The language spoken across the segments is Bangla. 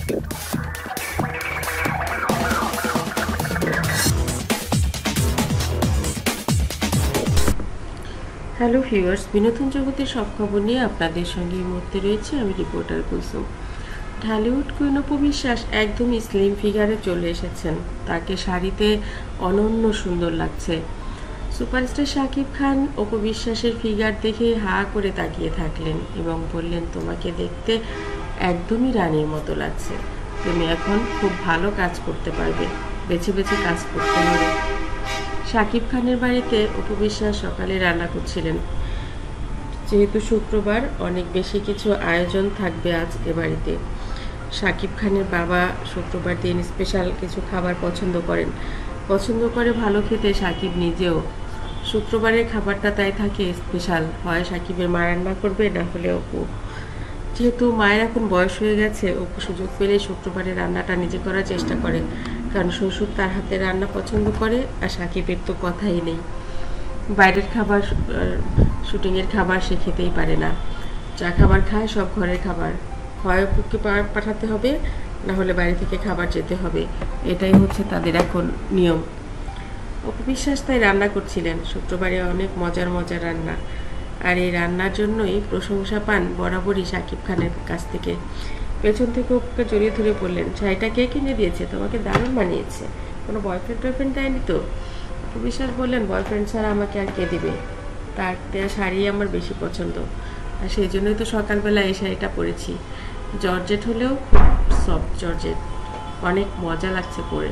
হ্যালো ভিউয়ার্স, বিনোদন জগতের সব খবর নিয়ে আপনাদের সঙ্গে এই মুহূর্তে রয়েছে আমি রিপোর্টার কুলসুম। ঢালিউড কুইন অপু বিশ্বাস একদমই স্লিম ফিগারে চলে এসেছেন। তাকে শাড়িতে অনন্য সুন্দর লাগছে। সুপারস্টার শাকিব খান অপু বিশ্বাসের ফিগার দেখে হা করে তাকিয়ে থাকলেন এবং বললেন, তোমাকে দেখতে একদমই রানীর মতো লাগছে। তুমি এখন খুব ভালো কাজ করতে পারবে, বেছে বেছে কাজ করতে হবে। শাকিব খানের বাড়িতে অপু বিশ্বাস সকালে রান্না করছিলেন। যেহেতু শুক্রবার, অনেক বেশি কিছু আয়োজন থাকবে আজ এ বাড়িতে। শাকিব খানের বাবা শুক্রবার দিন স্পেশাল কিছু খাবার পছন্দ করে ভালো খেতে শাকিব নিজেও। শুক্রবারের খাবারটা তাই থাকে স্পেশাল, হয় শাকিবের মা রান্না করবে, না হলে অপু। যেহেতু মায়ের এখন বয়স হয়ে গেছে, অপু সুযোগ পেলে শুক্রবারের রান্নাটা নিজে করার চেষ্টা করে, কারণ শ্বশুর তার হাতে রান্না পছন্দ করে, আর সাকিবের তো কথাই নেই। বাইরের খাবার, শুটিংয়ের খাবার সে খেতেই পারে না। যা খাবার খায় সব ঘরের খাবার, হয় অপুকে পাঠাতে হবে, না হলে বাইরে থেকে খাবার যেতে হবে। এটাই হচ্ছে তাদের এখন নিয়ম। অপু বিশ্বাস তাই রান্না করছিলেন শুক্রবারে, অনেক মজার মজার রান্না। আর এই রান্নার জন্যই প্রশংসা পান বরাবরই শাকিব খানের কাছ থেকে। পেছন থেকে অপুকে জড়িয়ে ধরে বললেন, শাড়িটা কে কিনে দিয়েছে? তোমাকে দারুণ মানিয়েছে। কোনো বয়ফ্রেন্ড দেয়নি তো? অপু বিশ্বাস বললেন, বয়ফ্রেন্ড ছাড়া আমাকে আর কে দিবে? তার দেওয়া শাড়ি আমার বেশি পছন্দ, আর সেই জন্যই তো সকালবেলা এই শাড়িটা পরেছি। জর্জেট হলেও খুব সফট জর্জেট, অনেক মজা লাগছে পরে।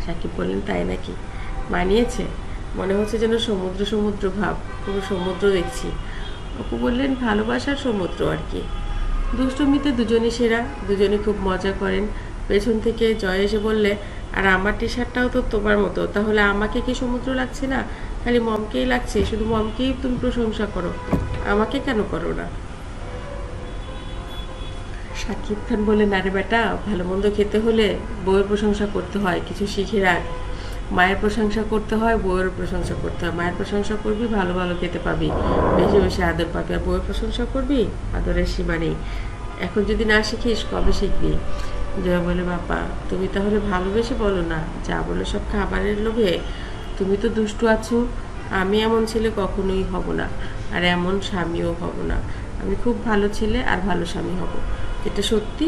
সাকিব বললেন, তাই নাকি? মানিয়েছে? মনে হচ্ছে যেন সমুদ্র সমুদ্র ভাব, পুরো সমুদ্র দেখছি। অপু বললেন, ভালোবাসার সমুদ্র আর কি। দুষ্টমিতে দুজনই সেরা, দুজনে খুব মজা করেন। পেছন থেকে জয় এসে বললে, আর আমার টি শার্টটাও তো তোমার মতো, তাহলে আমাকে কি সমুদ্র লাগছে না? খালি মমকেই লাগছে, শুধু মমকেই তুমি প্রশংসা করো, আমাকে কেন করো না? শাকিব খান বললেন, আরে বেটা, ভালো মন্দ খেতে হলে বউয়ের প্রশংসা করতে হয়, কিছু শিখে রাখ। মায়ের প্রশংসা করতে হয়, বউয়ের প্রশংসা করতে হয়। মায়ের প্রশংসা করবি, ভালো ভালো খেতে পাবি, বেশি বেশি আদর পাবি। আর বউয়ের প্রশংসা করবি, আদরের সীমা নেই। এখন যদি না শিখিস, কবে শিখবি? জয়া বলে, বাবা তুমি তাহলে ভালোবেসে বলো না, যা বলো সব খাবারের লোভে। তুমি তো দুষ্টু আছো, আমি এমন ছেলে কখনোই হব না, আর এমন স্বামীও হব না। আমি খুব ভালো ছেলে আর ভালো স্বামী হব, যেটা সত্যি,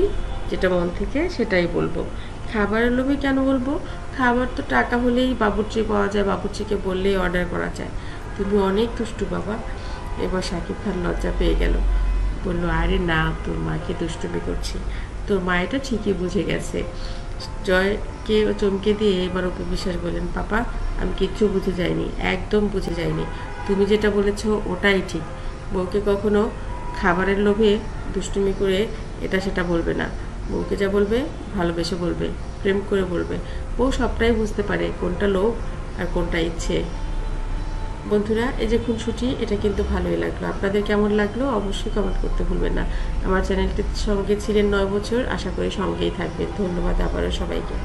যেটা মন থেকে, সেটাই বলবো। খাবারের লোভে কেন বলবো? খাবার তো টাকা হলেই বাবুর্চি পাওয়া যায়, বাবুর্চিকে বললেই অর্ডার করা যায়। তুমি অনেক দুষ্টু বাবা। এবার শাকিব খান লজ্জা পেয়ে গেল, বলল, আরে না, তোর মাকে দুষ্টুমি করছি। তোর মা এটা ঠিকই বুঝে গেছে। জয়কে চমকে দিয়ে এবার অপু বিশ্বাস বললেন, পাপা আমি কিচ্ছু বুঝে যাইনি, একদম বুঝে যাইনি। তুমি যেটা বলেছ ওটাই ঠিক। বউকে কখনো খাবারের লোভে দুষ্টুমি করে এটা সেটা বলবে না। বউকে যা বলবে ভালোবেসে বলবে, প্রেম করে বলবে। বউ সবটাই বুঝতে পারে, কোনটা লোভ আর কোনটা ইচ্ছে। বন্ধুরা, এই যে খুনসুটি, এটা কিন্তু ভালোই লাগলো। আপনাদের কেমন লাগলো অবশ্যই কমেন্ট করতে ভুলবেন না। আমার চ্যানেলটির সঙ্গে ছিলেন 9 বছর, আশা করি সঙ্গেই থাকবেন। ধন্যবাদ আবারও সবাইকে।